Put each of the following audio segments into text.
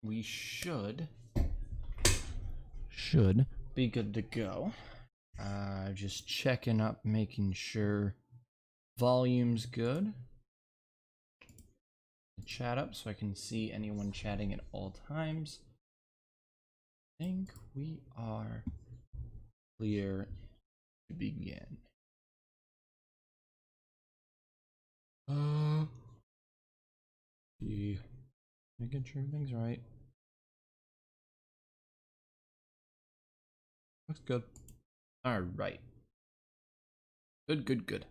we should be good to go. Just checking up, making sure volume's good. Chat up so I can see anyone chatting at all times. I think we are clear to begin. Making sure everything's right. Looks good. All right. Good.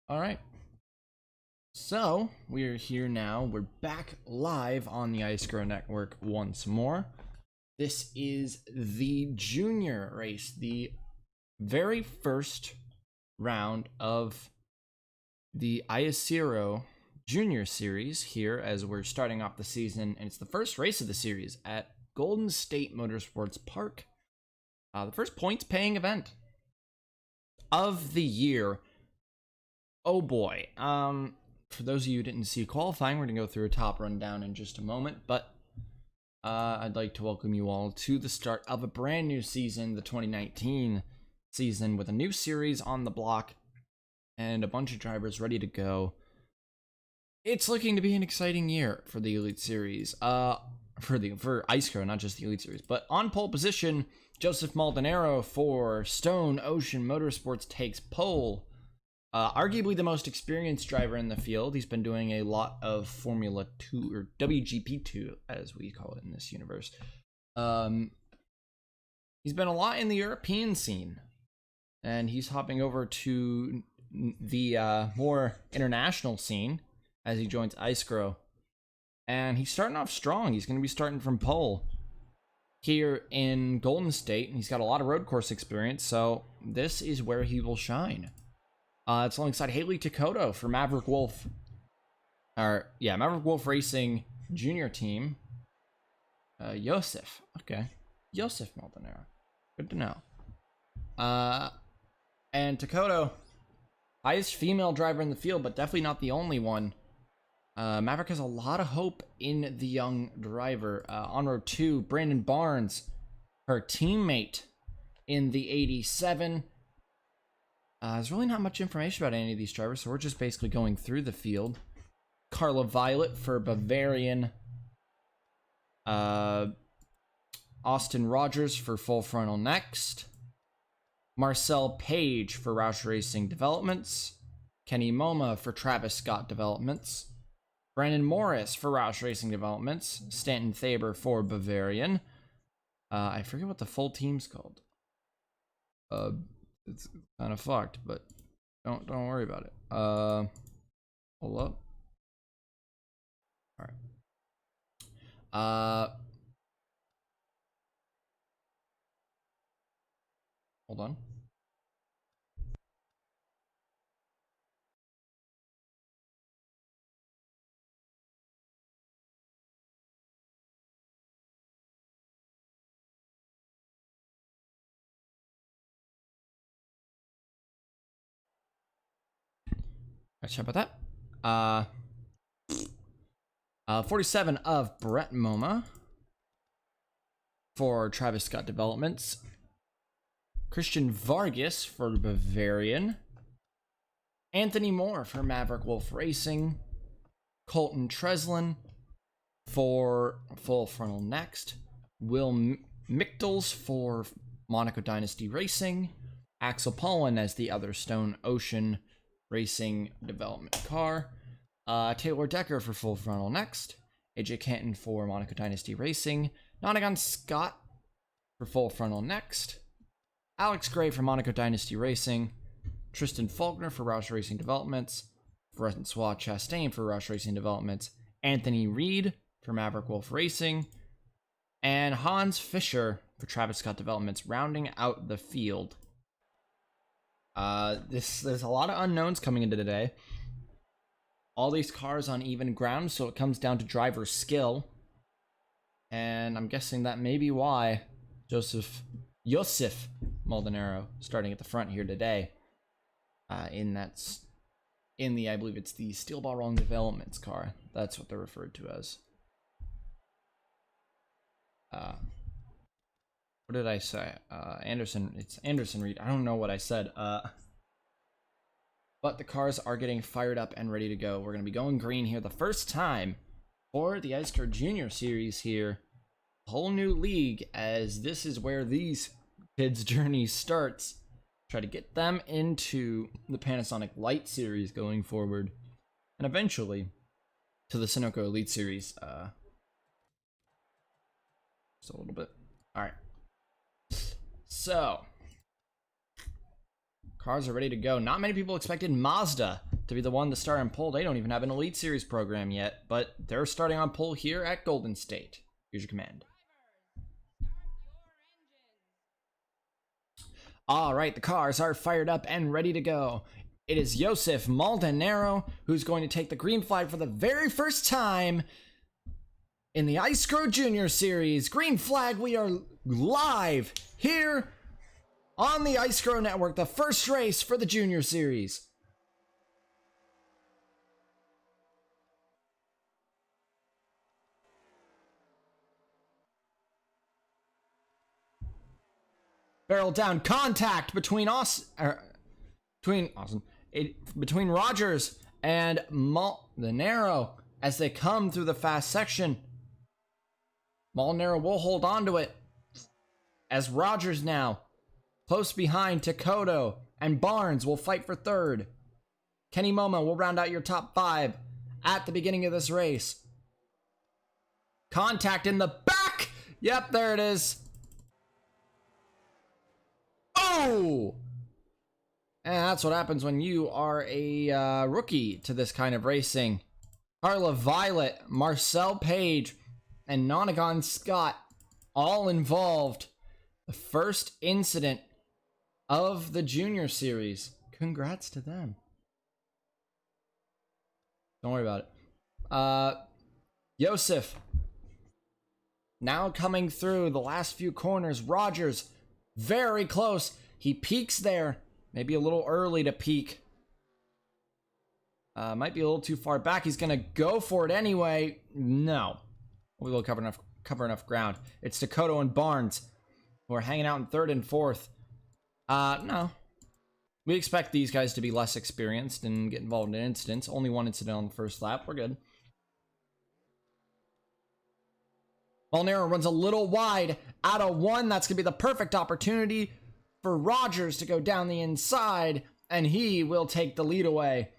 All right. So we're here now. We're back live on the ISCRO network once more. This is the junior race, the very first round of the ISCRO Junior Series here as we're starting off the season, and it's the first race of the series at Golden State Motorsports Park. The first points-paying event of the year. Oh boy. For those of you who didn't see qualifying, we're going to go through a top rundown in just a moment, but I'd like to welcome you all to the start of a brand new season, the 2019 season, with a new series on the block and a bunch of drivers ready to go. It's looking to be an exciting year for the Elite Series, for ISCRO, not just the Elite Series. But on pole position, Joseph Maldonado for Stone Ocean Motorsports takes pole. Arguably the most experienced driver in the field. He's been doing a lot of Formula 2, or WGP2, as we call it in this universe. He's been a lot in the European scene, and he's hopping over to the more international scene as he joins ISCRO. And he's starting off strong. He's going to be starting from pole here in Golden State, and he's got a lot of road course experience, so this is where he will shine. It's alongside Haley Takoto for Maverick Wolf. Maverick Wolf Racing Junior Team. Joseph. Okay. Joseph Maldonado. Good to know. And Takoto, highest female driver in the field, but definitely not the only one. Maverick has a lot of hope in the young driver. On row 2, Brandon Barnes, her teammate in the 87. There's really not much information about any of these drivers, so we're just basically going through the field. Carla Violet for Bavarian. Austin Rogers for Full Frontal Next. Marcel Page for Roush Racing Developments. Kenny Moma for Travis Scott Developments. Brandon Morris for Roush Racing Developments. Stanton Thaber for Bavarian. I forget what the full team's called. It's kind of fucked, but don't worry about it. Hold up. All right. Hold on. Sorry about that. 47 of Brett Moma for Travis Scott Developments. Christian Vargas for Bavarian. Anthony Moore for Maverick Wolf Racing. Colton Treslin for Full Frontal Next. Will Michtels for Monaco Dynasty Racing. Axel Pollen as the other Stone Ocean Racing development car. Taylor Decker for Full Frontal Next. AJ Canton for Monaco Dynasty Racing. Nonagon Scott for Full Frontal Next. Alex Gray for Monaco Dynasty Racing. Tristan Faulkner for Roush Racing Developments. Francois Chastain for Roush Racing Developments. Anthony Reed for Maverick Wolf Racing. And Hans Fischer for Travis Scott Developments, rounding out the field. There's a lot of unknowns coming into today. All these cars on even ground, so it comes down to driver skill. And I'm guessing that may be why Joseph Maldonado starting at the front here today. I believe it's the Steel Ball Rolling Developments car. That's what they're referred to as. What did I say? It's Anderson Reed. I don't know what I said. But the cars are getting fired up and ready to go. We're going to be going green here the first time for the ISCRO Junior Series here. Whole new league, as this is where these kids' journey starts. Try to get them into the Panasonic Light Series going forward, and eventually to the Sunoco Elite Series. Just a little bit. All right. So, cars are ready to go. Not many people expected Mazda to be the one to start on pole. They don't even have an Elite Series program yet, but they're starting on pole here at Golden State. Here's your command. All right, the cars are fired up and ready to go. It is Joseph Maldonado who's going to take the green flag for the very first time in the ISCRO Junior Series. Green flag, we are live here on the ISCRO Network, the first race for the Junior Series. Barrel down contact between between Rogers and Maldonado as they come through the fast section. Maldonado will hold on to it as Rogers now close behind Takoto, and Barnes will fight for third. Kenny Momo will round out your top 5 at the beginning of this race. Contact in the back. Yep, there it is. Oh! And that's what happens when you are a rookie to this kind of racing. Carla Violet, Marcel Page, and Nonagon Scott all involved. The first incident of the Junior Series. Congrats to them. Don't worry about it. Joseph now coming through the last few corners. Rogers very close. He peaks there. Maybe a little early to peak. Might be a little too far back. He's gonna go for it anyway. No. We will cover enough ground. It's Takoto and Barnes who are hanging out in third and fourth. No. We expect these guys to be less experienced and get involved in incidents. Only one incident on the first lap. We're good. Maldonado runs a little wide out of one. That's going to be the perfect opportunity for Rogers to go down the inside, and he will take the lead away.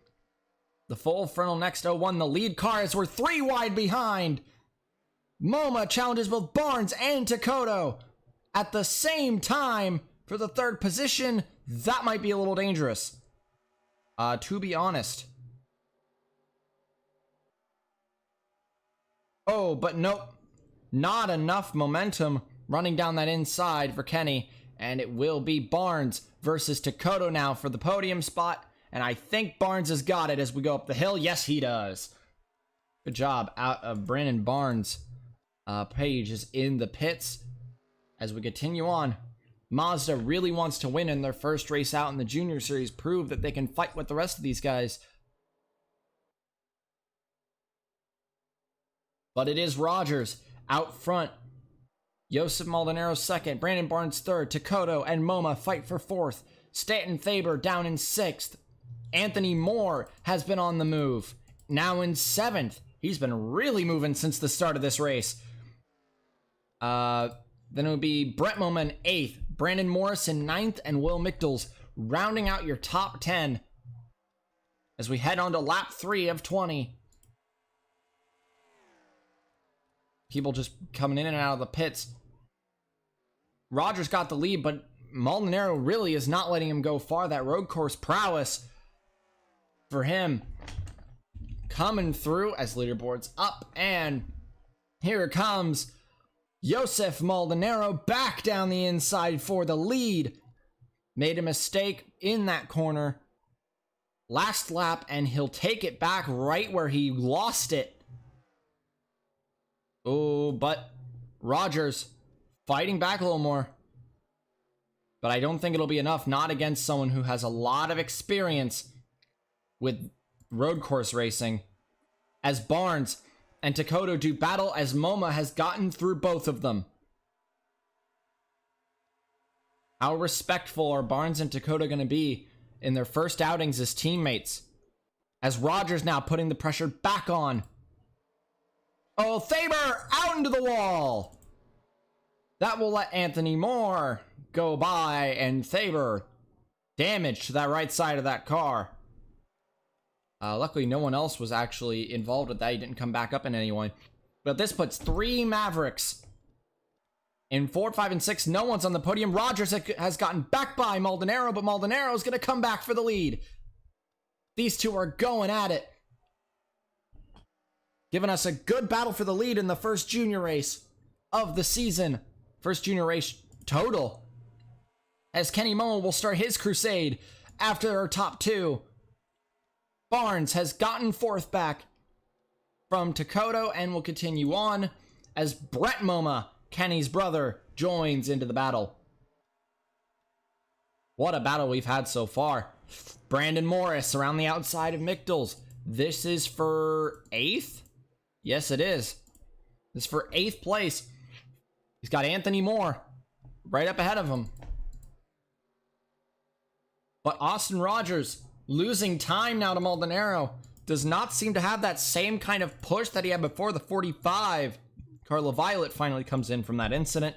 The full frontal next 01. The lead cars were 3 wide behind. MoMA challenges both Barnes and Takoto at the same time for the third position. That might be a little dangerous, to be honest. Oh, but nope. Not enough momentum running down that inside for Kenny. And it will be Barnes versus Takoto now for the podium spot. And I think Barnes has got it as we go up the hill. Yes, he does. Good job out of Brandon Barnes. Page is in the pits as we continue on. Mazda really wants to win in their first race out in the Junior Series. Prove that they can fight with the rest of these guys. But it is Rogers out front. Joseph Maldonado second. Brandon Barnes third. Takoto and MoMA fight for fourth. Stanton Faber down in sixth. Anthony Moore has been on the move. Now in seventh. He's been really moving since the start of this race. Then it would be Brett MoMA in eighth. Brandon Morris in ninth. And Will Michels rounding out your top 10 as we head on to lap 3 of 20. People just coming in and out of the pits. Rogers got the lead, but Maldonado really is not letting him go far. That road course prowess for him coming through as leaderboard's up. And here comes Joseph Maldonado back down the inside for the lead. Made a mistake in that corner last lap, and he'll take it back right where he lost it. Oh, but Rogers fighting back a little more. But I don't think it'll be enough, not against someone who has a lot of experience with road course racing. As Barnes and Takoto do battle, as MoMA has gotten through both of them. How respectful are Barnes and Takoto going to be in their first outings as teammates? As Rogers now putting the pressure back on. Oh, Faber out into the wall. That will let Anthony Moore go by, and Faber damage to that right side of that car. Luckily, no one else was actually involved with that. He didn't come back up in anyone. But this puts 3 Mavericks in 4, 5, and 6. No one's on the podium. Rogers has gotten back by Maldonado, but Maldonado is going to come back for the lead. These two are going at it, giving us a good battle for the lead in the first junior race of the season. First junior race total. As Kenny Momo will start his crusade after our top 2. Barnes has gotten 4th back from Takoto and will continue on as Brett Moma, Kenny's brother, joins into the battle. What a battle we've had so far. Brandon Morris around the outside of Michels. This is for 8th? Yes, it is. This is for 8th place. He's got Anthony Moore right up ahead of him. But Austin Rogers, losing time now to Maldonado, does not seem to have that same kind of push that he had before the 45. Carla Violet finally comes in from that incident.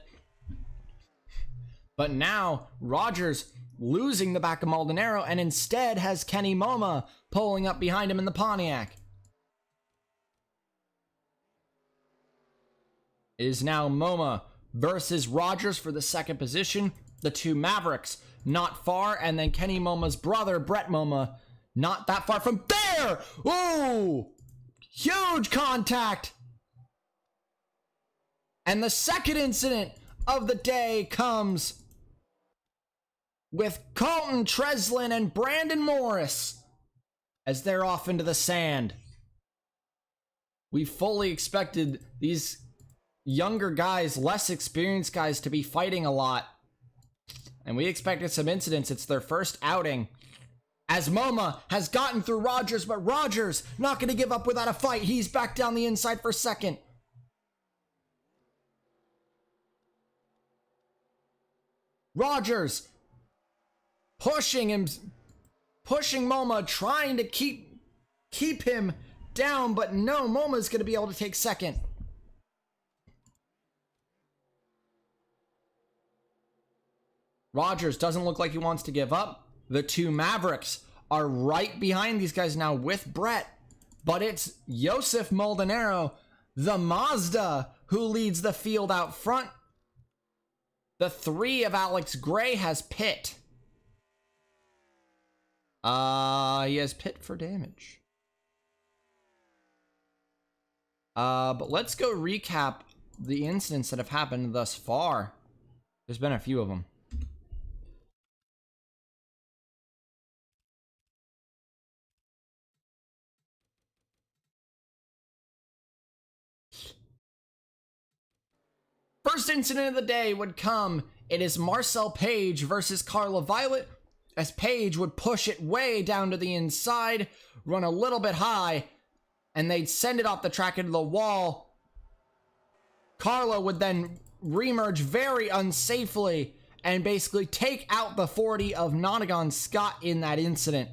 But now, Rogers losing the back of Maldonado and instead has Kenny Moma pulling up behind him in the Pontiac. It is now Moma versus Rogers for the 2nd position. The 2 Mavericks not far, and then Kenny Moma's brother, Brett Moma, not that far from there. Ooh! Huge contact! And the 2nd incident of the day comes with Colton Treslin and Brandon Morris as they're off into the sand. We fully expected these younger guys, less experienced guys, to be fighting a lot. And we expected some incidents. It's their first outing. As Moma has gotten through Rogers, but Rogers not going to give up without a fight. He's back down the inside for 2nd. Rogers pushing him, pushing Moma, trying to keep him down, but no, Moma's going to be able to take 2nd. Rogers doesn't look like he wants to give up. The 2 Mavericks are right behind these guys now with Brett. But it's Josef Maldonado, the Mazda, who leads the field out front. The 3 of Alex Gray has pit. He has pit for damage. But let's go recap the incidents that have happened thus far. There's been a few of them. First incident of the day would come. It is Marcel Page versus Carla Violet, as Page would push it way down to the inside, run a little bit high, and they'd send it off the track into the wall. Carla would then remerge very unsafely and basically take out the 40 of Nonagon Scott in that incident,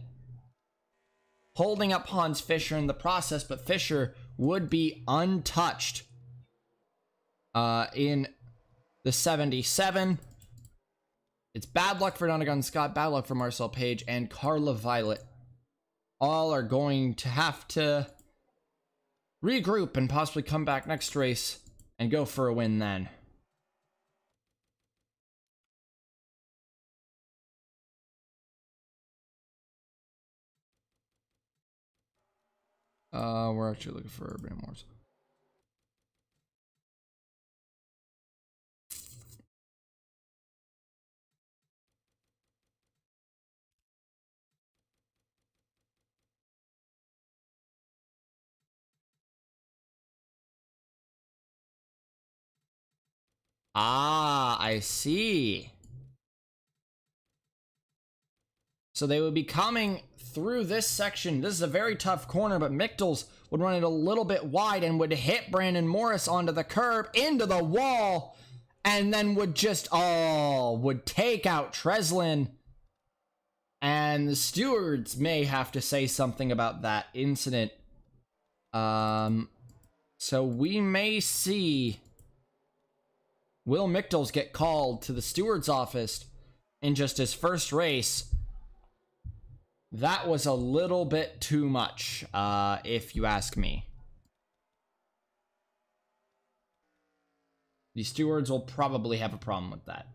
holding up Hans Fischer in the process, but Fischer would be untouched. In the 77. It's bad luck for Nonagon Scott, bad luck for Marcel Page, and Carla Violet. All are going to have to regroup and possibly come back next race and go for a win then. We're actually looking for Brandon Morris. Ah, I see. So they would be coming through this section. This is a very tough corner, but Michels would run it a little bit wide and would hit Brandon Morris onto the curb, into the wall, and then would just, would take out Treslin. And the stewards may have to say something about that incident. So we may see Will Michels get called to the steward's office in just his first race. That was a little bit too much, if you ask me. The stewards will probably have a problem with that.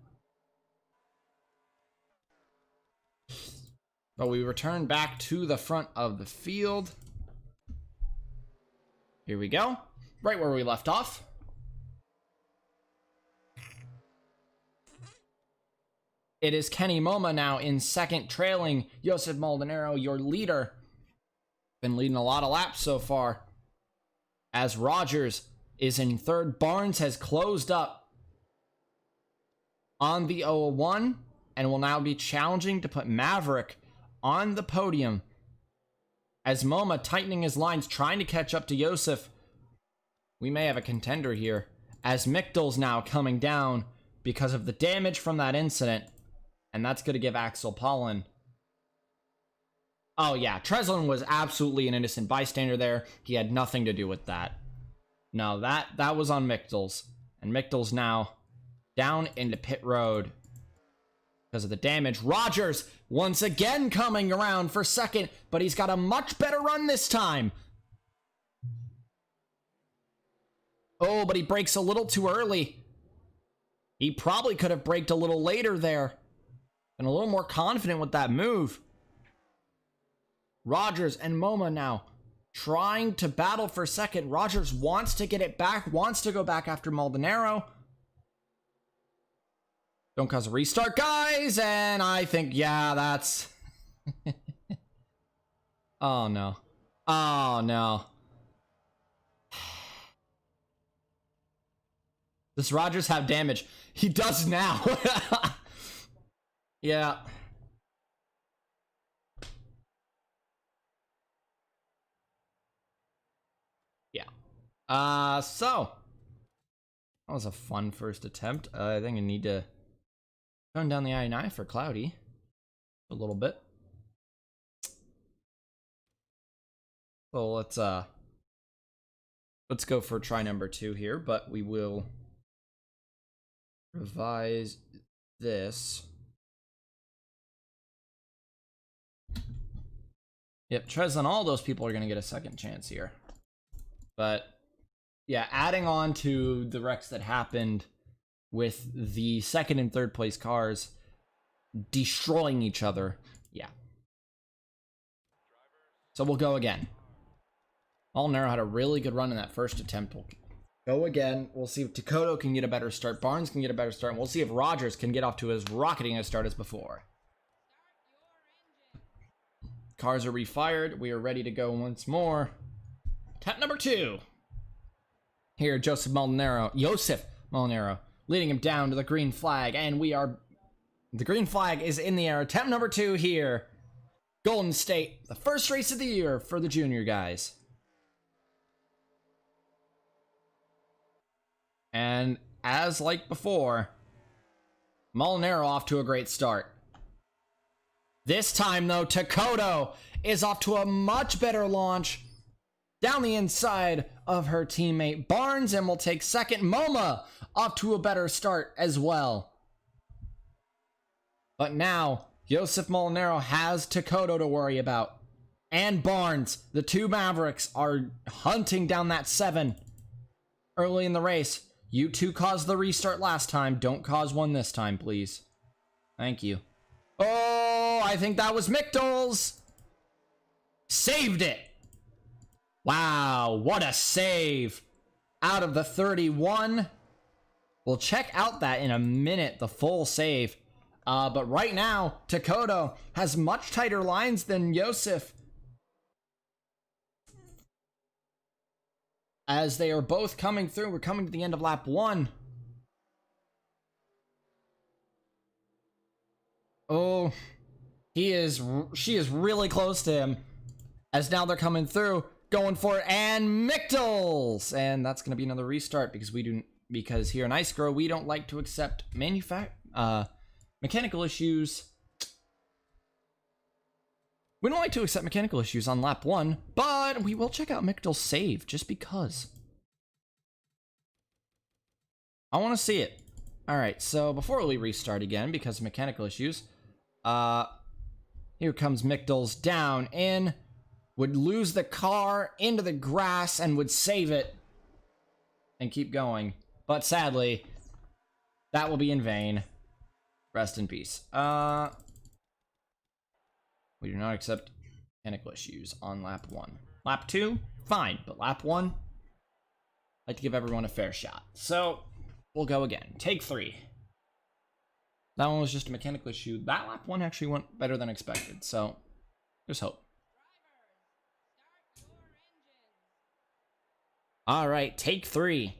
But we return back to the front of the field. Here we go. Right where we left off. It is Kenny Moma now in second, trailing Joseph Maldonado, your leader. Been leading a lot of laps so far. As Rogers is in third. Barnes has closed up on the 001 and will now be challenging to put Maverick on the podium. As Moma tightening his lines, trying to catch up to Joseph. We may have a contender here. As Michels now coming down because of the damage from that incident. And that's going to give Axel Pollen. Oh yeah, Treslin was absolutely an innocent bystander there. He had nothing to do with that. No, that was on Michels. And Michels now down into pit road because of the damage. Rogers once again coming around for second, but he's got a much better run this time. Oh, but he brakes a little too early. He probably could have braked a little later there. And a little more confident with that move. Rogers and Moma now trying to battle for second. Rogers wants to get it back, wants to go back after Maldonado. Don't cause a restart, guys. And I think, yeah, that's... Oh, no. Oh, no. Does Rogers have damage? He does now. Yeah. Yeah. So that was a fun first attempt. I think I need to tone down the I&I for Cloudy a little bit. So let's go for try number 2 here, but we will revise this. Yep, Trez and all those people are going to get a second chance here. But, yeah, adding on to the wrecks that happened with the second and third place cars destroying each other. Yeah. So we'll go again. Maldonado had a really good run in that first attempt. We'll go again. We'll see if Takoto can get a better start. Barnes can get a better start. And we'll see if Rogers can get off to as rocketing a start as before. Cars are refired. We are ready to go once more. Attempt number 2. Here, Joseph Maldonado, leading him down to the green flag. And the green flag is in the air. Attempt number 2 here. Golden State, the first race of the year for the junior guys. And as like before, Maldonado off to a great start. This time, though, Takoto is off to a much better launch down the inside of her teammate Barnes and will take second. Moma off to a better start as well. But now, Joseph Maldonado has Takoto to worry about. And Barnes, the two Mavericks, are hunting down that 7 early in the race. You two caused the restart last time. Don't cause one this time, please. Thank you. Oh, I think that was Michels. Saved it. Wow, what a save. Out of the 31. We'll check out that in a minute, the full save. But right now, Takoto has much tighter lines than Joseph. As they are both coming through, we're coming to the end of lap 1. Oh, she is really close to him. As now they're coming through, going for it, and Mictels! And that's gonna be another restart because here in ISCRO we don't like to accept mechanical issues. We don't like to accept mechanical issues on lap 1, but we will check out Mictels' save just because. I want to see it. Alright, so before we restart again, because of mechanical issues, here comes Mictels down in, would lose the car into the grass and would save it and keep going. But sadly, that will be in vain. Rest in peace. We do not accept mechanical issues on lap 1. Lap 2, fine, but lap 1, I'd like to give everyone a fair shot. So, we'll go again. Take 3. That one was just a mechanical issue. That lap 1 actually went better than expected, so there's hope. Alright, take 3.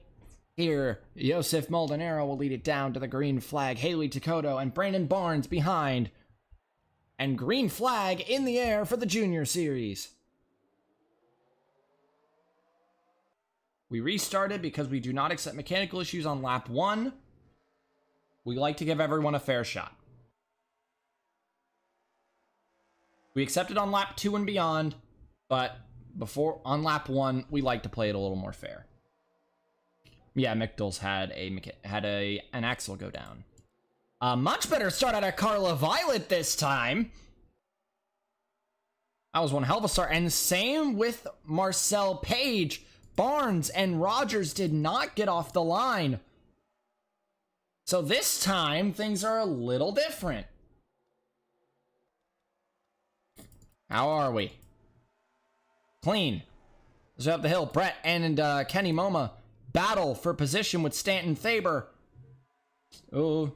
Here, Josef Maldonado will lead it down to the green flag. Haley Takoto and Brandon Barnes behind. And green flag in the air for the Junior Series. We restarted because we do not accept mechanical issues on lap 1. We like to give everyone a fair shot. We accept it on lap 2 and beyond, but on lap 1, we like to play it a little more fair. Yeah, Mictels had an axle go down. A much better start out of Carla Violet this time. That was one hell of a start. And same with Marcel Page. Barnes and Rogers did not get off the line. So this time, things are a little different. How are we? Clean. Let's up the hill. Brett and Kenny Moma battle for position with Stanton Thaber. Oh.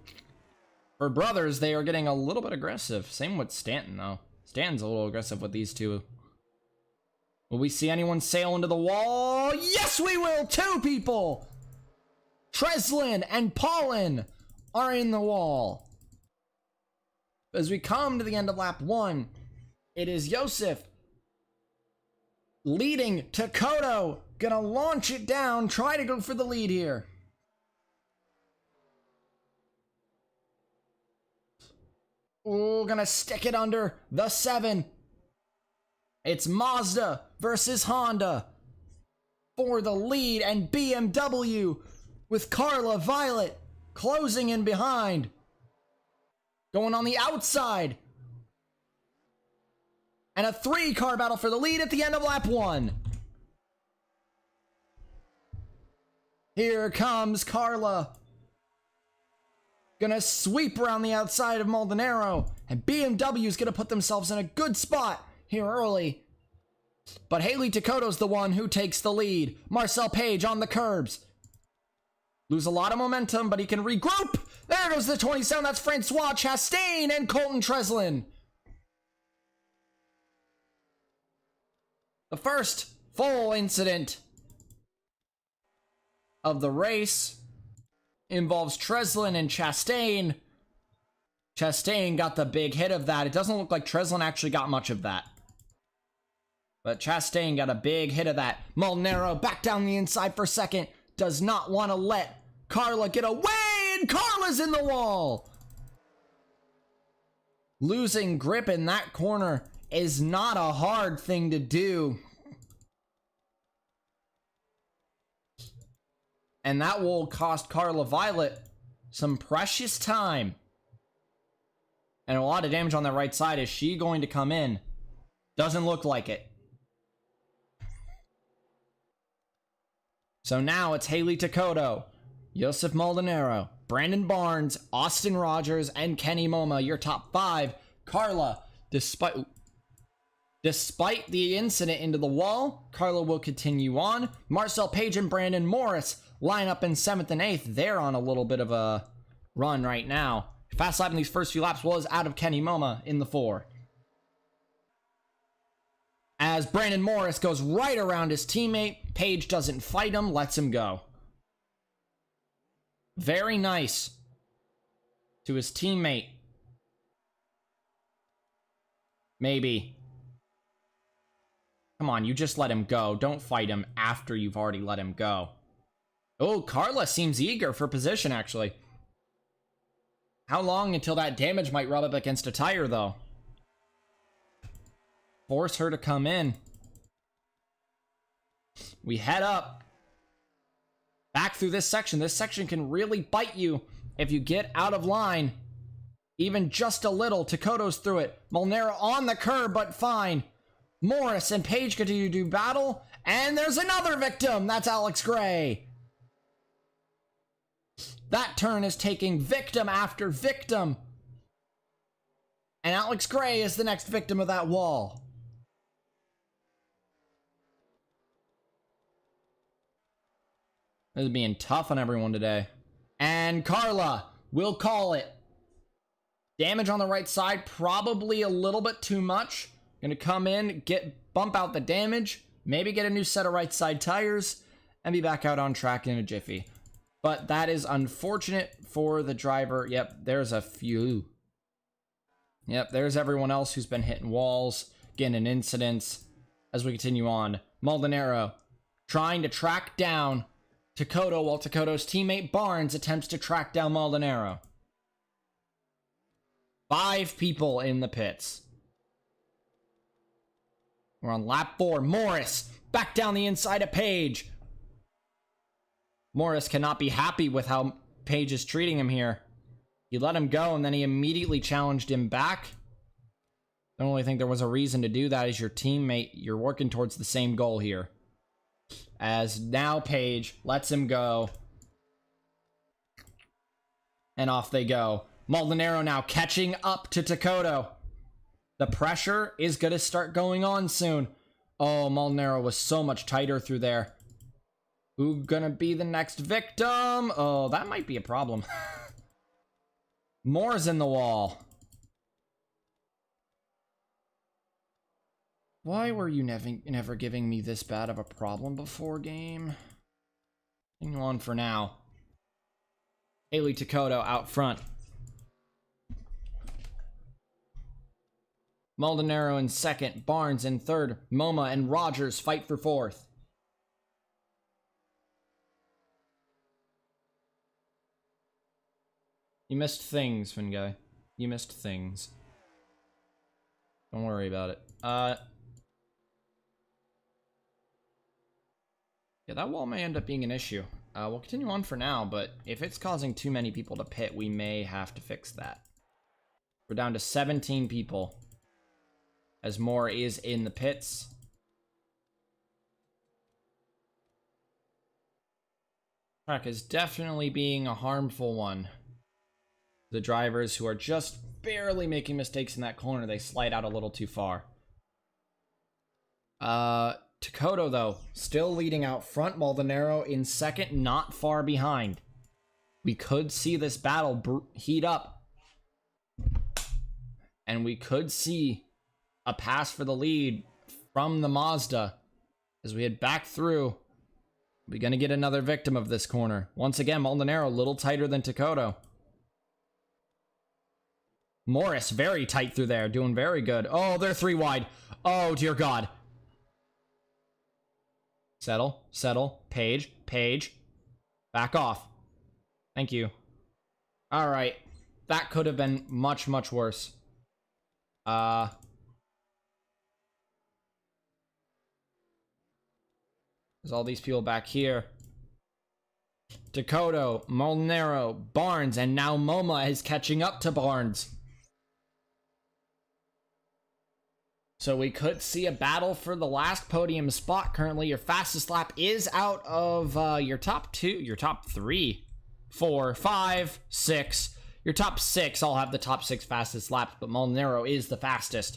For brothers, they are getting a little bit aggressive. Same with Stanton, though. Stanton's a little aggressive with these two. Will we see anyone sail into the wall? Yes, we will! 2 people! Treslin and Paulin are in the wall. As we come to the end of lap 1, it is Josef leading Takoto. Gonna launch it down, try to go for the lead here. Oh, gonna stick it under the 7. It's Mazda versus Honda for the lead, and BMW with Carla Violet closing in behind. Going on the outside. And a 3-car battle for the lead at the end of lap 1. Here comes Carla. Gonna sweep around the outside of Maldonado, and BMW's gonna put themselves in a good spot here early. But Haley Takoto's the one who takes the lead. Marcel Page on the curbs. Lose a lot of momentum, but he can regroup. There goes the 27. That's Francois Chastain and Colton Treslin. The first full incident of the race involves Treslin and Chastain. Chastain got the big hit of that. It doesn't look like Treslin actually got much of that. But Chastain got a big hit of that. Maldonado back down the inside for a second. Does not want to let Carla get away, and Carla's in the wall. Losing grip in that corner is not a hard thing to do. And that will cost Carla Violet some precious time. And a lot of damage on the right side. Is she going to come in? Doesn't look like it. So now it's Haley Takoto, Josef Maldonado, Brandon Barnes, Austin Rogers, and Kenny Moma, your top 5. Carla, despite the incident into the wall, Carla will continue on. Marcel Page and Brandon Morris line up in 7th and 8th. They're on a little bit of a run right now. Fast lap in these first few laps was out of Kenny Moma in the 4. As Brandon Morris goes right around his teammate, Page doesn't fight him, lets him go. Very nice to his teammate. Maybe. Come on, you just let him go. Don't fight him after you've already let him go. Oh, Carla seems eager for position, actually. How long until that damage might rub up against a tire, though? Force her to come in. We head up. Back through this section. This section can really bite you if you get out of line. Even just a little. Takoto's through it. Molnaro on the curb, but fine. Morris and Paige continue to do battle. And there's another victim. That's Alex Gray. That turn is taking victim after victim. And Alex Gray is the next victim of that wall. This is being tough on everyone today. And Carla will call it. Damage on the right side, probably a little bit too much. Gonna come in, bump out the damage, maybe get a new set of right side tires, and be back out on track in a jiffy. But that is unfortunate for the driver. Yep, there's a few. Yep, there's everyone else who's been hitting walls, getting in incidents. As we continue on, Maldonado trying to track down Takoto while Takoto's teammate Barnes attempts to track down Maldonado. 5 people in the pits. We're on lap 4. Morris back down the inside of Paige. Morris cannot be happy with how Paige is treating him here. He let him go and then he immediately challenged him back. I don't really think there was a reason to do that as your teammate. You're working towards the same goal here. As now Paige lets him go. And off they go. Maldonado now catching up to Takoto. The pressure is going to start going on soon. Oh, Maldonado was so much tighter through there. Who gonna be the next victim? Oh, that might be a problem. Moore's in the wall. Why were you never giving me this bad of a problem before, game? Hang on for now. Haley Takoto out front. Maldonado in second. Barnes in third. MoMA and Rogers fight for fourth. You missed things, Finn guy. You missed things. Don't worry about it. Yeah, that wall may end up being an issue. We'll continue on for now, but if it's causing too many people to pit, we may have to fix that. We're down to 17 people. As Moore is in the pits. Track is definitely being a harmful one. The drivers who are just barely making mistakes in that corner, they slide out a little too far. Takoto, though, still leading out front. Maldonado in second, not far behind. We could see this battle heat up. And we could see a pass for the lead from the Mazda. As we head back through, we're going to get another victim of this corner. Once again, Maldonado a little tighter than Takoto. Morris very tight through there, doing very good. Oh, they're 3 wide. Oh, dear God. Settle, settle. Paige, Paige. Back off. Thank you. All right. That could have been much, much worse. There's all these people back here. Takoto, Maldonado, Barnes, and now MoMA is catching up to Barnes. So we could see a battle for the last podium spot. Currently, your fastest lap is out of your top 3, 4, 5, 6. Your top 6 all have the top 6 fastest laps, but Maldonado is the fastest.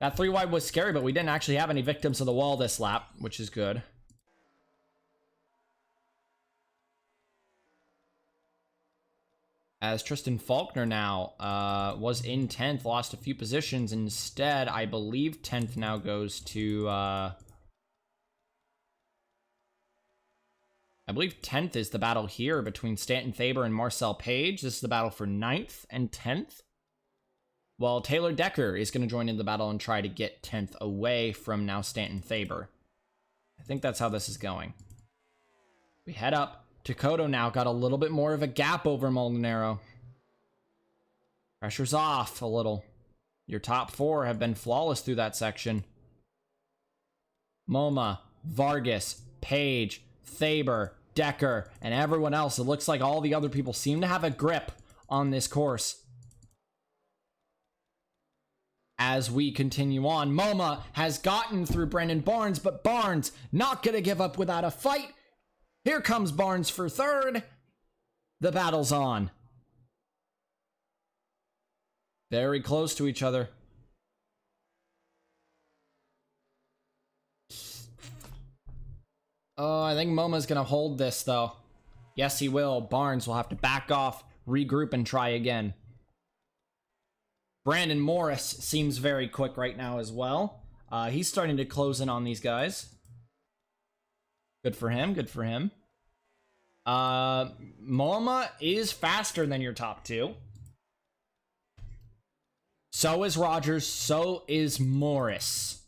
That 3 wide was scary, but we didn't actually have any victims of the wall this lap, which is good. As Tristan Faulkner now was in 10th, lost a few positions. Instead, I believe 10th now goes to... I believe 10th is the battle here between Stanton Faber and Marcel Page. This is the battle for 9th and 10th. Well, Taylor Decker is going to join in the battle and try to get 10th away from now Stanton Faber. I think that's how this is going. We head up. Takoto now got a little bit more of a gap over Molinaro. Pressure's off a little. Your top 4 have been flawless through that section. MoMA, Vargas, Page, Faber, Decker, and everyone else. It looks like all the other people seem to have a grip on this course. As we continue on, MoMA has gotten through Brendan Barnes, but Barnes not going to give up without a fight. Here comes Barnes for 3rd. The battle's on. Very close to each other. Oh, I think MoMA's going to hold this, though. Yes, he will. Barnes will have to back off, regroup, and try again. Brandon Morris seems very quick right now as well. He's starting to close in on these guys. Good for him, good for him. MoMA is faster than your top 2. So is Rogers, so is Morris.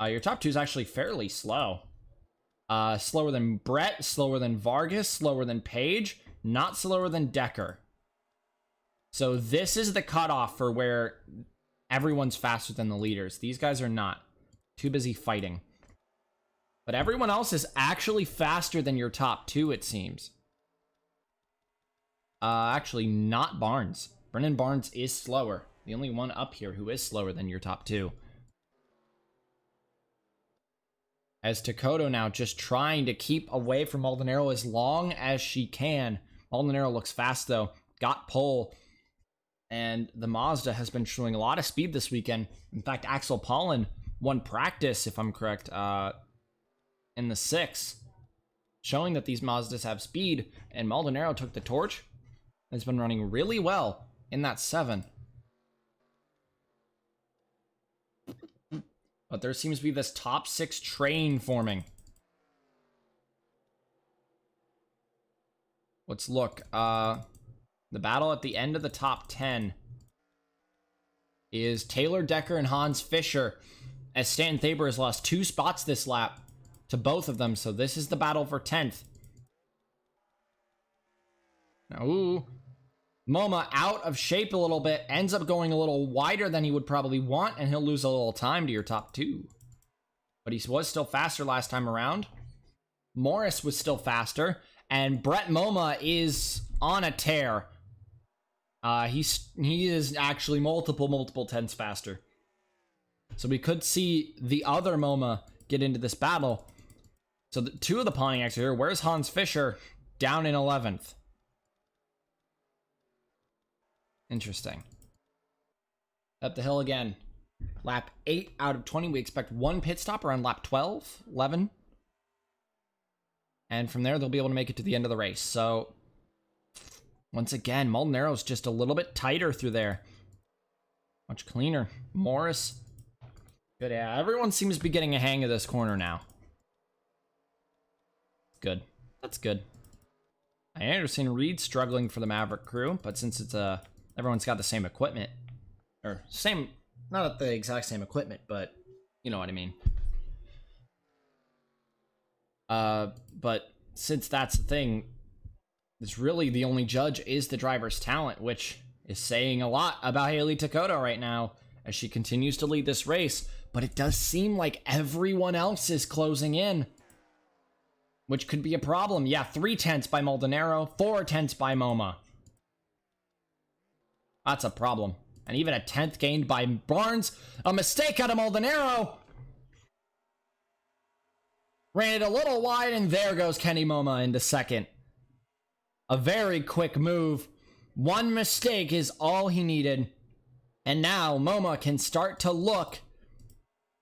Your top 2 is actually fairly slow. Slower than Brett, slower than Vargas, slower than Page, not slower than Decker. So this is the cutoff for where everyone's faster than the leaders. These guys are not. Too busy fighting. But everyone else is actually faster than your top 2, it seems. Actually, not Barnes. Brendan Barnes is slower. The only one up here who is slower than your top 2. As Takoto now just trying to keep away from Molinaro as long as she can. Molinaro looks fast, though. Got pole. And the Mazda has been showing a lot of speed this weekend. In fact, Axel Paulin won practice, if I'm correct, in the 6. Showing that these Mazdas have speed. And Molinaro took the torch. Has been running really well in that 7. But there seems to be this top 6 train forming. Let's look. The battle at the end of the top 10 is Taylor Decker and Hans Fischer, as Stanton Faber has lost 2 spots this lap to both of them. So this is the battle for 10th. Now, ooh. MoMA out of shape a little bit, ends up going a little wider than he would probably want, and he'll lose a little time to your top 2. But he was still faster last time around. Morris was still faster, and Brett MoMA is on a tear. He is actually multiple tenths faster. So we could see the other MoMA get into this battle. So the 2 of the Pontiacs are here. Where's Hans Fischer? Down in 11th. Interesting. Up the hill again. Lap 8 out of 20. We expect 1 pit stop around lap 12, 11. And from there, they'll be able to make it to the end of the race. So, once again, Molinaro's just a little bit tighter through there. Much cleaner. Morris. Good, yeah. Everyone seems to be getting a hang of this corner now. Good. That's good. I understand Reed struggling for the Maverick crew, but since it's everyone's got the same equipment, or same, not the exact same equipment, but you know what I mean. But since that's the thing, it's really the only judge is the driver's talent, which is saying a lot about Haley Takoto right now as she continues to lead this race. But it does seem like everyone else is closing in, which could be a problem. Yeah, 3 tenths by Molinaro, 4 tenths by MoMA. That's a problem. And even a 10th gained by Barnes. A mistake out of Molinaro. Ran it a little wide, and there goes Kenny MoMA into 2nd. A very quick move. 1 mistake is all he needed. And now MoMA can start to look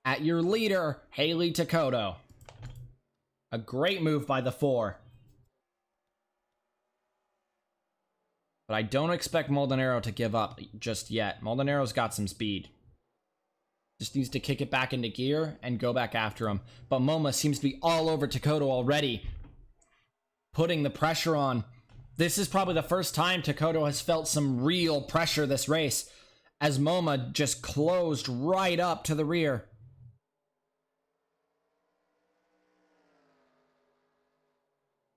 at your leader, Haley Takoto. A great move by the 4. But I don't expect Molinaro to give up just yet. Molinaro's got some speed. Just needs to kick it back into gear and go back after him. But MoMA seems to be all over Takoto already, putting the pressure on. This is probably the first time Takoto has felt some real pressure this race, as MoMA just closed right up to the rear.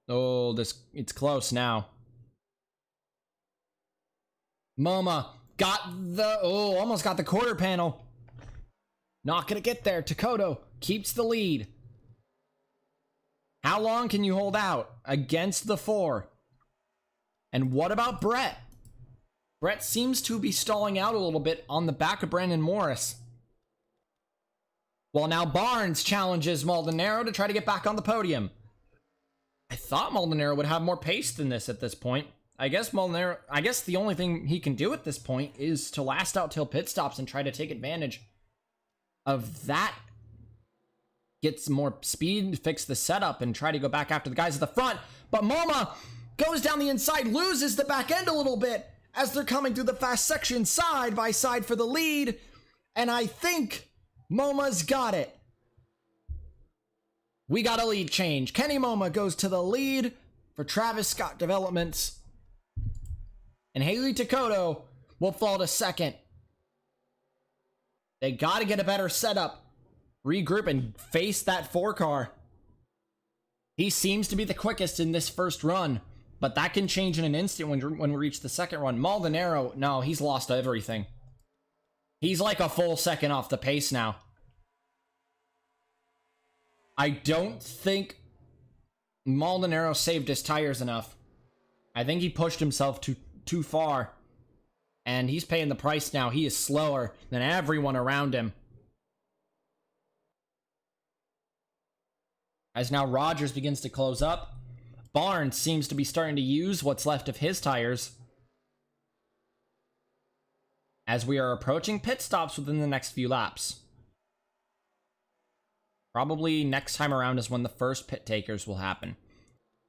Oh, it's close now. MoMA almost got the quarter panel. Not gonna get there. Takoto keeps the lead. How long can you hold out against the 4? And what about Brett? Brett seems to be stalling out a little bit on the back of Brandon Morris. Well, now Barnes challenges Maldonado to try to get back on the podium. I thought Maldonado would have more pace than this at this point. I guess the only thing he can do at this point is to last out till pit stops and try to take advantage of that. Get some more speed, fix the setup, and try to go back after the guys at the front. But MoMA goes down the inside, loses the back end a little bit as they're coming through the fast section side by side for the lead. And I think MoMA's got it. We got a lead change. Kenny MoMA goes to the lead for Travis Scott Developments. And Haley Takoto will fall to second. They got to get a better setup. Regroup and face that 4 car. He seems to be the quickest in this first run, but that can change in an instant when we reach the second run. Maldonado, no, he's lost everything. He's like a full second off the pace now. I don't think Maldonado saved his tires enough. I think he pushed himself too far, and he's paying the price now. He is slower than everyone around him. As now Rogers begins to close up, Barnes seems to be starting to use what's left of his tires as we are approaching pit stops within the next few laps. Probably next time around is when the first pit takers will happen.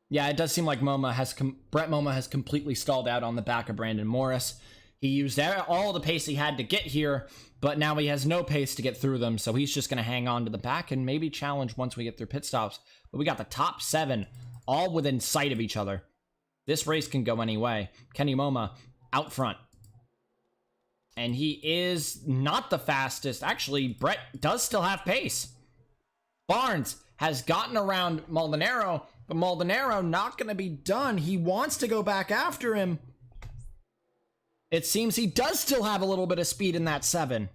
Yeah, it does seem like Brett MoMA has completely stalled out on the back of Brandon Morris. He used all the pace he had to get here, but now he has no pace to get through them, so he's just going to hang on to the back and maybe challenge once we get through pit stops. But we got the top 7 all within sight of each other. This race can go any way. Kenny MoMA out front. And he is not the fastest. Actually, Brett does still have pace. Barnes has gotten around Maldonado, but Maldonado not going to be done. He wants to go back after him. It seems he does still have a little bit of speed in that 7.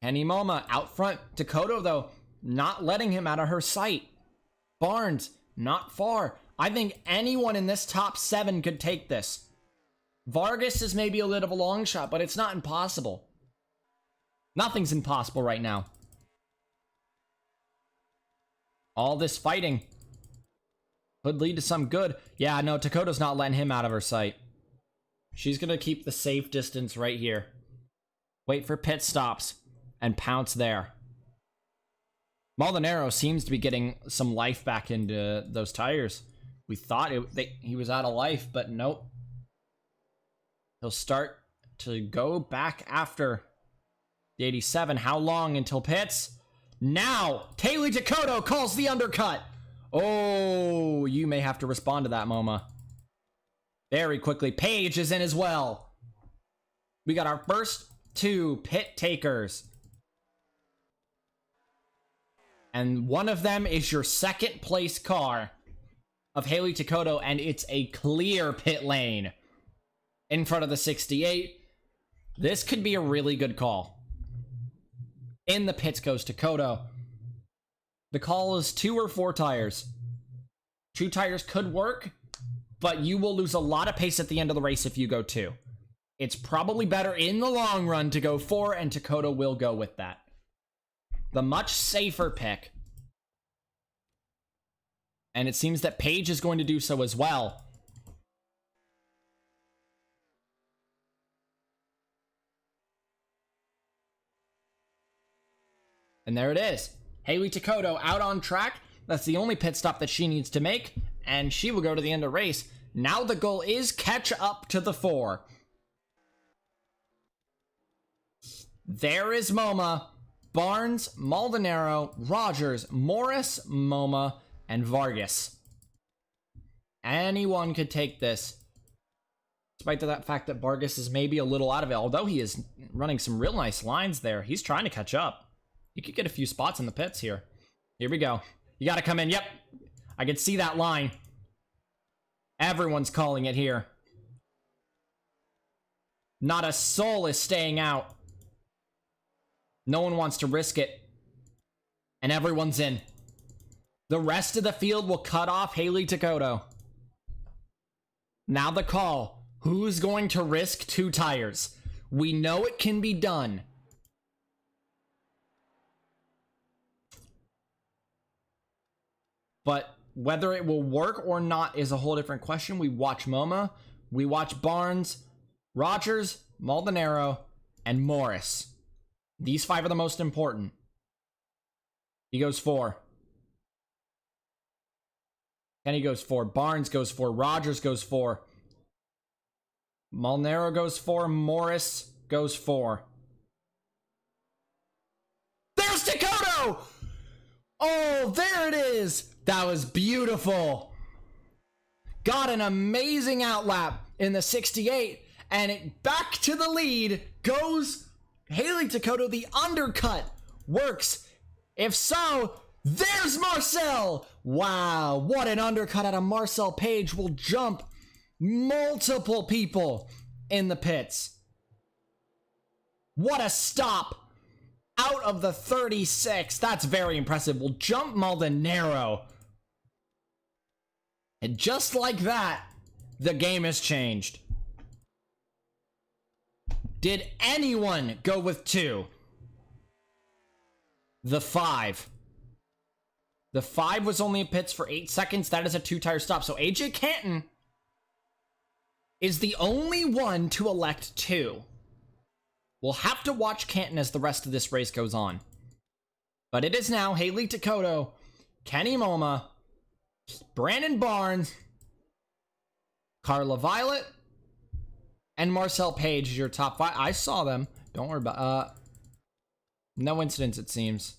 Kenny MoMA out front. Takoto, though, not letting him out of her sight. Barnes, not far. I think anyone in this top 7 could take this. Vargas is maybe a little of a long shot, but it's not impossible. Nothing's impossible right now. All this fighting could lead to some good. Yeah, no, Takoto's not letting him out of her sight. She's going to keep the safe distance right here. Wait for pit stops and pounce there. Maldonado seems to be getting some life back into those tires. We thought he was out of life, but nope. He'll start to go back after the 87. How long until pits? Now, Haley Takoto calls the undercut. Oh, you may have to respond to that, MoMA. Very quickly. Paige is in as well. We got our first 2 pit takers. And one of them is your second place car of Haley Takoto, and it's a clear pit lane in front of the 68. This could be a really good call. In the pits goes Takoto. The call is 2 or 4 tires. 2 tires could work, but you will lose a lot of pace at the end of the race if you go 2. It's probably better in the long run to go 4, and Takoto will go with that. The much safer pick. And it seems that Paige is going to do so as well. And there it is. Haley Takoto out on track. That's the only pit stop that she needs to make, and she will go to the end of the race. Now the goal is catch up to the 4. There is MoMA. Barnes, Maldonado, Rogers, Morris, Moma, and Vargas. Anyone could take this. Despite that fact that Vargas is maybe a little out of it, although he is running some real nice lines there. He's trying to catch up. He could get a few spots in the pits here. Here we go. You got to come in. Yep. I can see that line. Everyone's calling it here. Not a soul is staying out. No one wants to risk it. And everyone's in. The rest of the field will cut off Haley Takoto. Now the call. Who's going to risk 2 tires? We know it can be done. But whether it will work or not is a whole different question. We watch MoMA. We watch Barnes, Rogers, Maldonado, and Morris. These 5 are the most important. He goes 4. Kenny goes 4. Barnes goes 4. Rogers goes 4. Maldonado goes 4. Morris goes 4. There's Takoto! Oh, there it is! That was beautiful. Got an amazing outlap in the 68, and it back to the lead goes Haley Takoto. The undercut works. If so, there's Marcel. Wow, what an undercut out of Marcel Page will jump multiple people in the pits. What a stop out of the 36. That's very impressive. Will jump Maldonado. And just like that, the game has changed. Did anyone go with 2? The 5. The 5 was only in pits for 8 seconds. That is a 2-tire stop. So AJ Canton is the only one to elect 2. We'll have to watch Canton as the rest of this race goes on. But it is now Haley Takoto, Kenny MoMA, Brandon Barnes, Carla Violet, and Marcel Page is your top 5. I saw them. Don't worry about no incidents, it seems.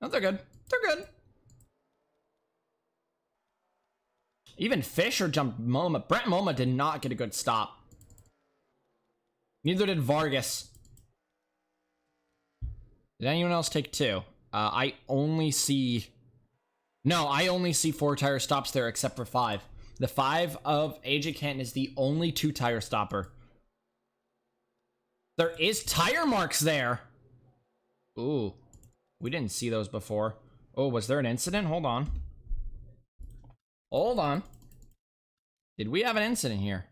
No, they're good. They're good. Even Fisher jumped MoMA. Brent MoMA did not get a good stop. Neither did Vargas. Did anyone else take 2? I only see 4-tire stops there except for 5. The 5 of AJ Canton is the only 2-tire stopper. There is tire marks there. Ooh, we didn't see those before. Oh, was there an incident? Hold on. Hold on. Did we have an incident here?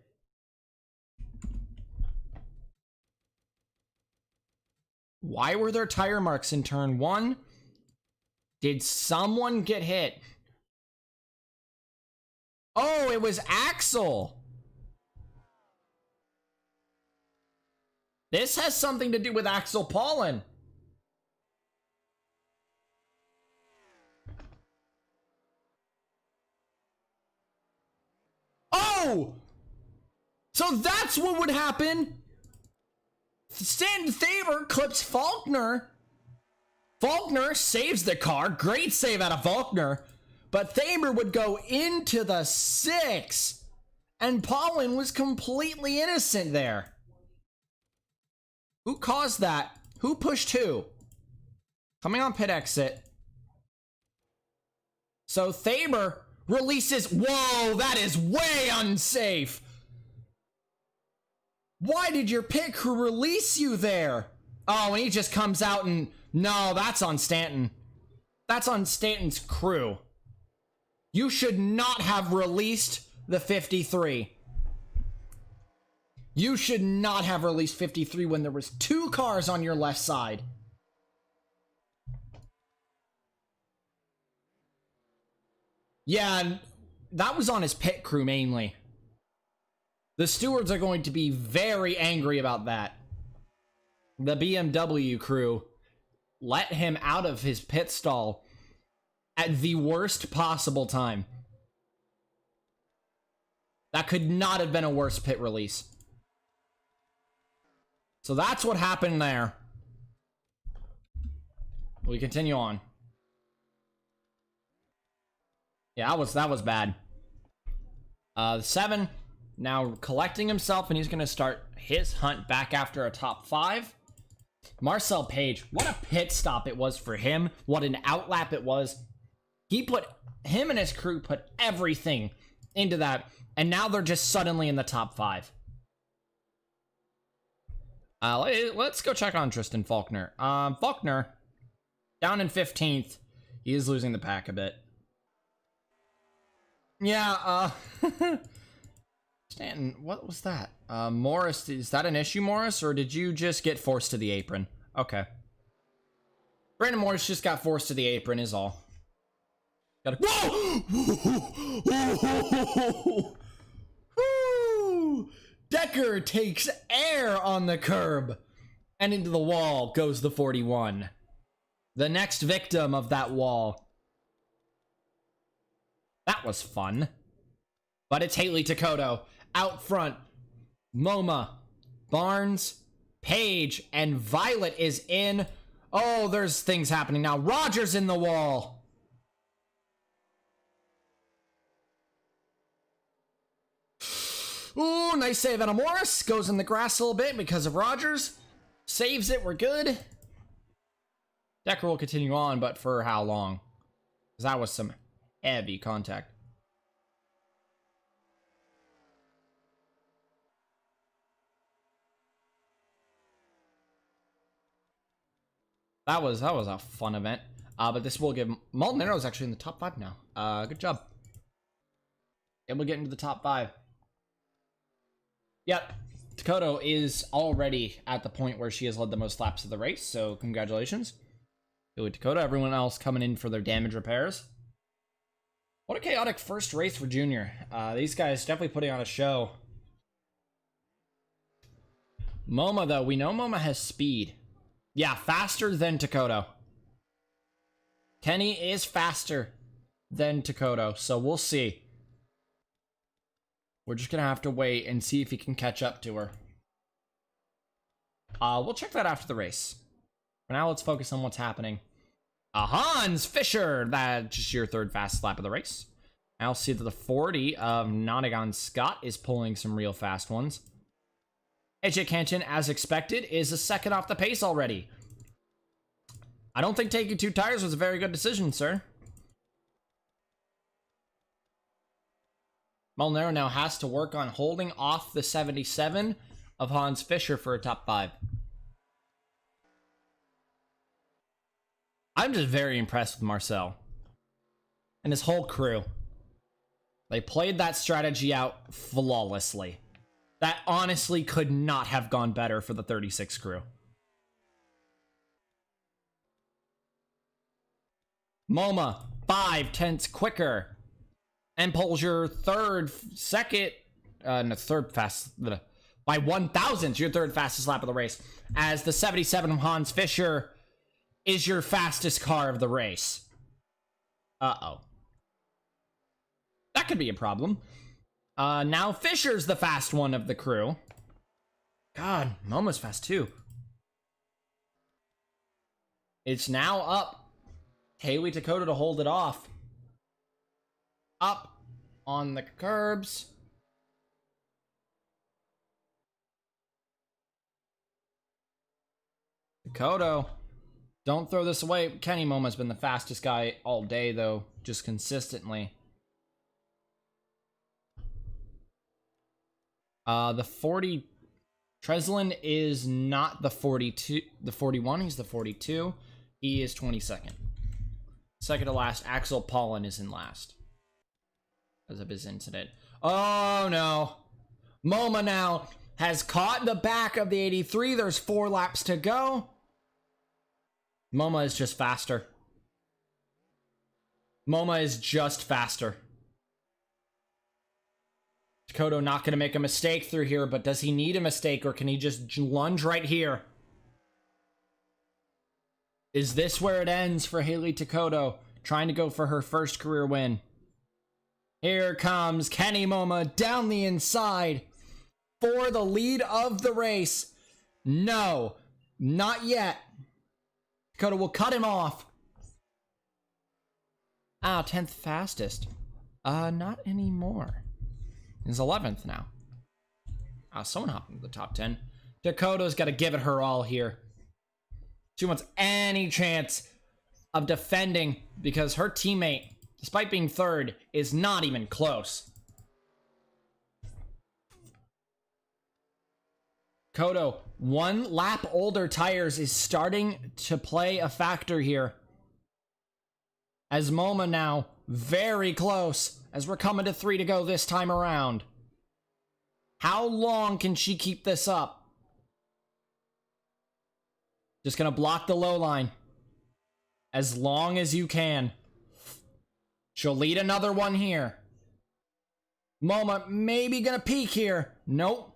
Why were there tire marks in turn 1? Did someone get hit? Oh, it was Axel. This has something to do with Axel Paulin. Oh! So that's what would happen. Stanton Thaber clips Faulkner. Faulkner saves the car. Great save out of Faulkner. But Thaber would go into the 6. And Paulin was completely innocent there. Who caused that? Who pushed who? Coming on pit exit. So Thaber releases. Whoa, that is way unsafe. Why did your pit crew release you there? Oh, and he just comes out and... No, that's on Stanton. That's on Stanton's crew. You should not have released the 53. You should not have released 53 when there was 2 cars on your left side. Yeah, that was on his pit crew mainly. The stewards are going to be very angry about that. The BMW crew let him out of his pit stall at the worst possible time. That could not have been a worse pit release. So that's what happened there. we continue on. Yeah, that was bad. 7 now collecting himself, and he's gonna start his hunt back after a top 5. Marcel Page, what a pit stop it was for him. What an outlap it was. Him and his crew put everything into that, and now they're just suddenly in the top 5. Let's go check on Tristan Faulkner. Faulkner, down in 15th. He is losing the pack a bit. Yeah, Stanton, what was that? Morris, is that an issue, Morris, or did you just get forced to the apron? Okay. Brandon Morris just got forced to the apron is all. Whoa! Decker takes air on the curb, and into the wall goes the 41. The next victim of that wall. That was fun. But it's Haley Takoto out front. MoMA, Barnes, Page, and Violet is in. Oh, there's things happening now. Rogers in the wall. Ooh, nice save out of Morris. Goes in the grass a little bit because of Rogers. Saves it, we're good. Decker will continue on, but for how long? Because that was some heavy contact. That was a fun event. But this will give Maldonaro's actually in the top 5 now. Good job. Able to get into the top 5. Yep. Takoto is already at the point where she has led the most laps of the race, so congratulations. Good Takoto. Everyone else coming in for their damage repairs. What a chaotic first race for Junior. These guys definitely putting on a show. MoMA, though, we know MoMA has speed. Yeah, faster than Takoto. Kenny is faster than Takoto, so we'll see. We're just gonna have to wait and see if he can catch up to her. We'll check that after the race. For now, let's focus on what's happening. Hans Fischer, that's just your 3rd fastest lap of the race. I'll see that the 40 of Nonagon Scott is pulling some real fast ones. AJ Canton, as expected, is a 2nd off the pace already. I don't think taking 2 tires was a very good decision, sir. Molinaro now has to work on holding off the 77 of Hans Fischer for a top 5. I'm just very impressed with Marcel and his whole crew. They played that strategy out flawlessly. That honestly could not have gone better for the 36 crew. MoMA, 5/10 quicker. And pulls your third fast, by 1,000th, your 3rd fastest lap of the race. As the 77 of Hans Fischer is your fastest car of the race. Uh-oh. That could be a problem. Now Fischer's the fast one of the crew. God, MoMA's fast too. It's now up. Haley Takoto to hold it off. Up on the curbs. Takoto, don't throw this away. Kenny MoMA's been the fastest guy all day, though, just consistently. The 40, Treslin is not the 42, the 41, he's the 42. He is 22nd. Second to last, Axel Paulin is in last. As of his incident. Oh no. MoMA now has caught the back of the 83. There's 4 laps to go. MoMA is just faster. MoMA is just faster. Takoto not going to make a mistake through here, but does he need a mistake, or can he just lunge right here? Is this where it ends for Haley Takoto, trying to go for her first career win? Here comes Kenny MoMA down the inside for the lead of the race. No, not yet. Dakota will cut him off. Ah, 10th fastest. Not anymore. He's 11th now. Someone hopped into the top 10. Dakota's got to give it her all here. She wants any chance of defending because her teammate, despite being third, is not even close. Kodo, 1 lap older tires is starting to play a factor here. As MoMA now very close as we're coming to 3 to go this time around. How long can she keep this up? Just gonna block the low line. As long as you can. She'll lead another one here. MoMA maybe gonna peak here. Nope.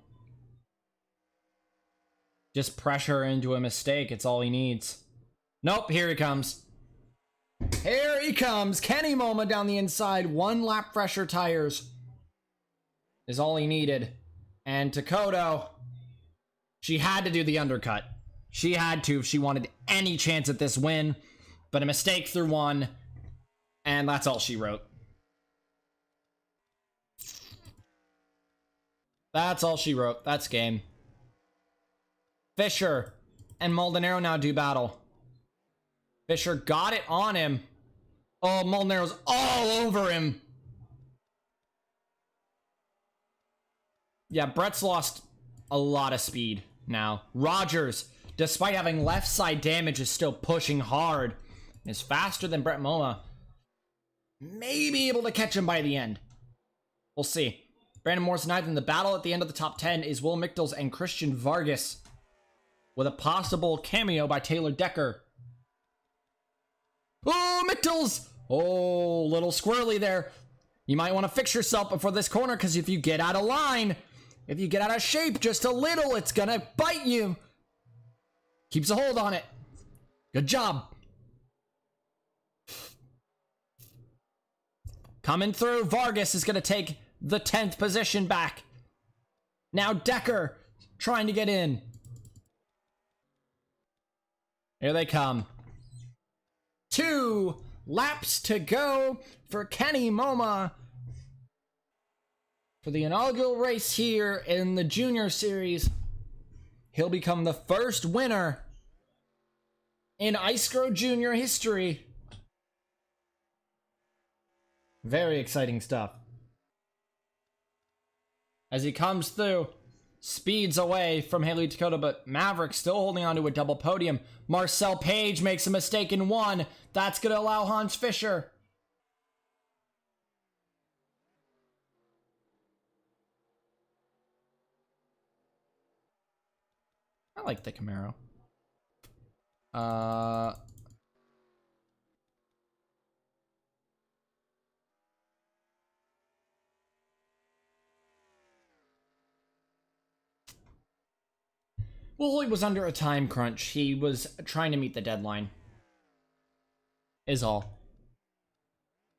Just pressure her into a mistake. It's all he needs. Nope, here he comes. Here he comes. Kenny MoMA down the inside. 1 lap fresher tires is all he needed. And Takoto, she had to do the undercut. She had to if she wanted any chance at this win. But a mistake through 1. And that's all she wrote. That's all she wrote. That's game. Fisher and Maldonado now do battle. Fisher got it on him. Oh, Maldonado's all over him. Yeah, Brett's lost a lot of speed now. Rogers, despite having left side damage, is still pushing hard. Is faster than Brett MoMA. May be able to catch him by the end. We'll see. Brandon Moore's ninth in the battle at the end of the top 10 is Will Michels and Christian Vargas, with a possible cameo by Taylor Decker. Oh, Michels! Oh, little squirrely there. You might want to fix yourself before this corner, because if you get out of line, if you get out of shape just a little, it's gonna bite you. Keeps a hold on it. Good job. Coming through, Vargas is gonna take the 10th position back. Now Decker trying to get in. Here they come. 2 laps to go for Kenny MoMA for the inaugural race here in the Junior Series. He'll become the first winner in ISCRO Junior history. Very exciting stuff. As he comes through, speeds away from Haley Dakota, but Maverick still holding on to a double podium. Marcel Page makes a mistake in 1. That's going to allow Hans Fischer. I like the Camaro. Well, he was under a time crunch. He was trying to meet the deadline. Is all.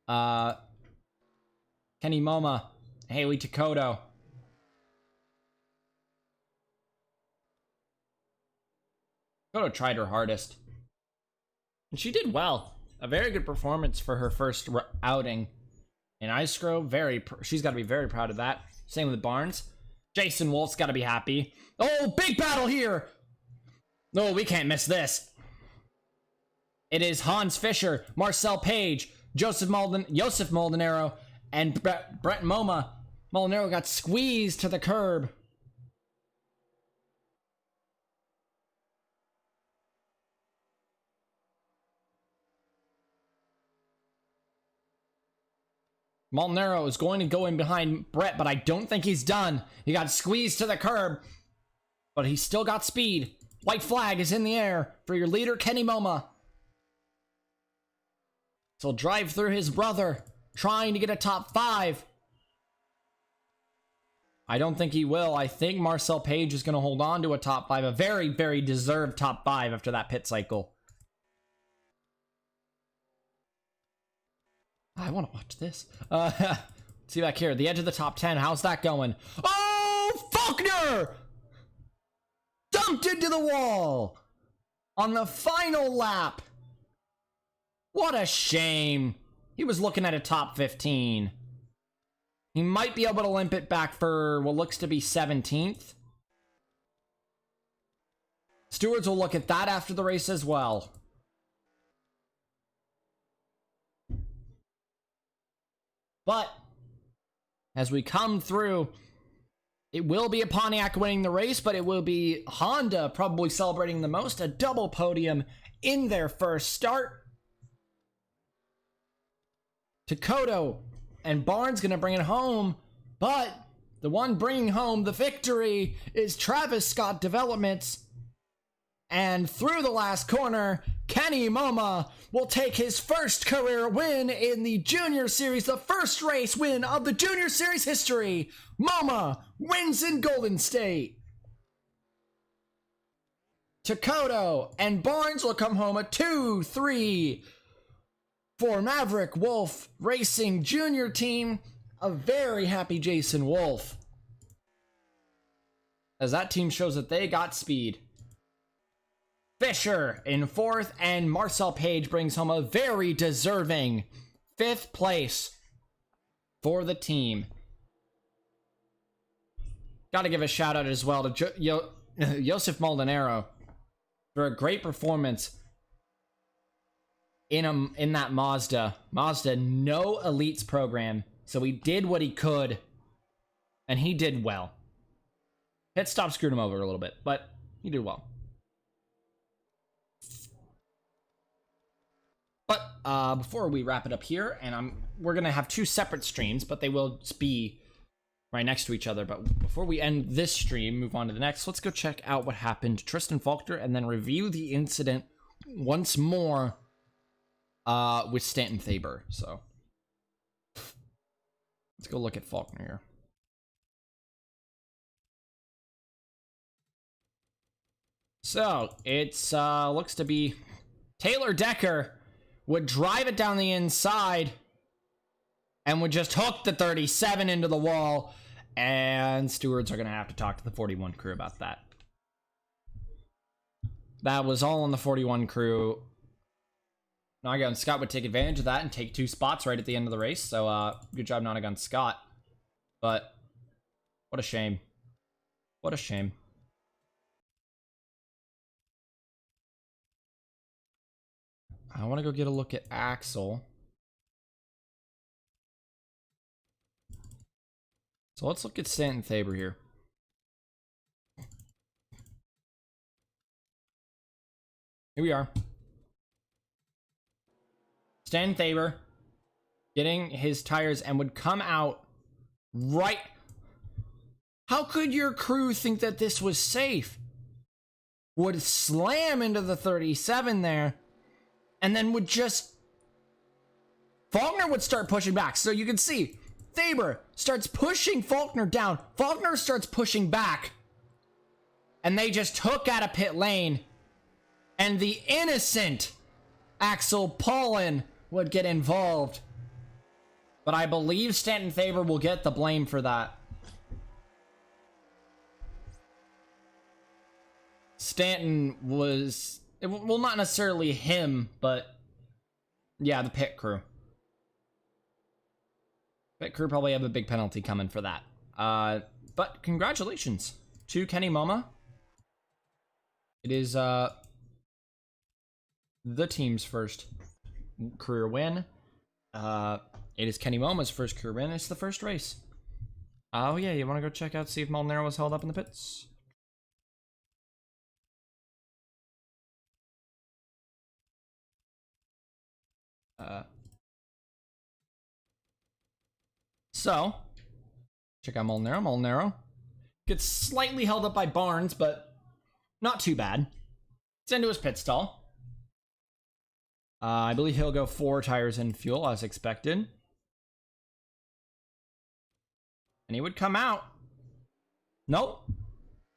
Kenny MoMA, Haley Takoto. Takoto tried her hardest. And she did well. A very good performance for her first outing in ISCRO. She's got to be very proud of that. Same with Barnes. Jason Wolf's got to be happy. Oh, big battle here! No, we can't miss this. It is Hans Fischer, Marcel Page, Joseph Maldonado, and Brett MoMA. Maldonado got squeezed to the curb. Maldonado is going to go in behind Brett, but I don't think he's done. He got squeezed to the curb, but he still got speed. White flag is in the air for your leader, Kenny MoMA. So he'll drive through his brother, trying to get a top 5. I don't think he will. I think Marcel Page is going to hold on to a top 5. A very, very deserved top 5 after that pit cycle. I want to watch this. See back here, the edge of the top 10. How's that going? Oh, Faulkner! Dumped into the wall! on the final lap. What a shame. He was looking at a top 15. He might be able to limp it back for what looks to be 17th. Stewards will look at that after the race as well. But as we come through, it will be a Pontiac winning the race, but it will be Honda probably celebrating the most. A double podium in their first start. Takoto and Barnes going to bring it home, but the one bringing home the victory is Travis Scott Developments. And through the last corner, Kenny Moma will take his first career win in the Junior Series, the first race win of the Junior Series history. Moma wins in Golden State. Takoto and Barnes will come home a 2-3 for Maverick Wolf Racing Junior Team. A very happy Jason Wolf, as that team shows that they got speed. Fisher in 4th, and Marcel Page brings home a very deserving 5th place for the team. Gotta give a shout out as well to Joseph Maldonado for a great performance in that Mazda. Mazda, no elites program, so he did what he could, and he did well. Pit stop screwed him over a little bit, but he did well. But before we wrap it up here, and we're gonna have 2 separate streams, but they will be right next to each other. But before we end this stream, move on to the next, let's go check out what happened to Tristan Faulkner and then review the incident once more with Stanton Thaber. So let's go look at Faulkner here. So it's looks to be Taylor Decker would drive it down the inside and would just hook the 37 into the wall, and stewards are going to have to talk to the 41 crew about that. That was all on the 41 crew. Nonagon Scott would take advantage of that and take 2 spots right at the end of the race, so good job Nonagon Scott. But what a shame. What a shame. I want to go get a look at Axel. So let's look at Stanton Thaber here. Here we are. Stanton Thaber getting his tires and would come out right. How could your crew think that this was safe? Would slam into the 37 there. And then would just... Faulkner would start pushing back. So you can see, Thaber starts pushing Faulkner down. Faulkner starts pushing back. And they just hook out of pit lane. And the innocent Axel Paulin would get involved. But I believe Stanton Thaber will get the blame for that. Stanton was... Well, not necessarily him, but yeah, the pit crew. Pit crew probably have a big penalty coming for that. But congratulations to Kenny Moma. It is the team's first career win. It is Kenny Moma's first career win. It's the first race. Oh yeah, you want to go check out, see if Maldonado was held up in the pits? So, check out Molinaro. Molinaro gets slightly held up by Barnes, but not too bad. It's into his pit stall. I believe he'll go 4 tires in fuel as expected. And he would come out. Nope.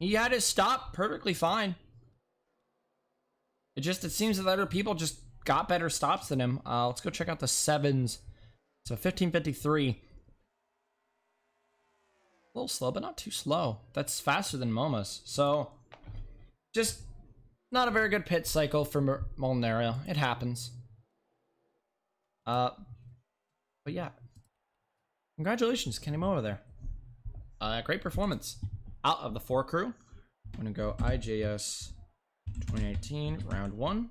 He had his stop perfectly fine. It seems that other people just got better stops than him. Let's go check out the 7s. So 15:53. A little slow, but not too slow. That's faster than Moma's. So just Not a very good pit cycle for Molinaro. It happens. But yeah. Congratulations, Kenny Moa there. Great performance. Out of the 4 crew, I'm going to go IJS 2019 round 1.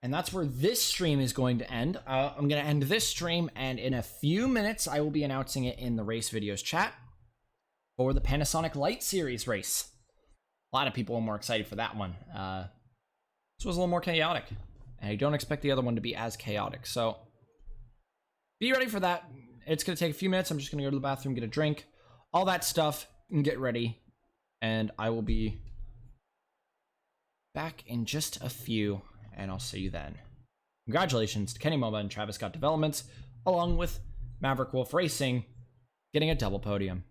And that's where this stream is going to end. I'm going to end this stream, and in a few minutes, I will be announcing it in the race videos chat for the Panasonic Light Series race. A lot of people are more excited for that one. This was a little more chaotic, and I don't expect the other one to be as chaotic. So be ready for that. It's going to take a few minutes. I'm just going to go to the bathroom, get a drink, all that stuff, and get ready. And I will be back in just a few, and I'll see you then. Congratulations to Kenny Moa and Travis Scott Developments, along with Maverick Wolf Racing, getting a double podium.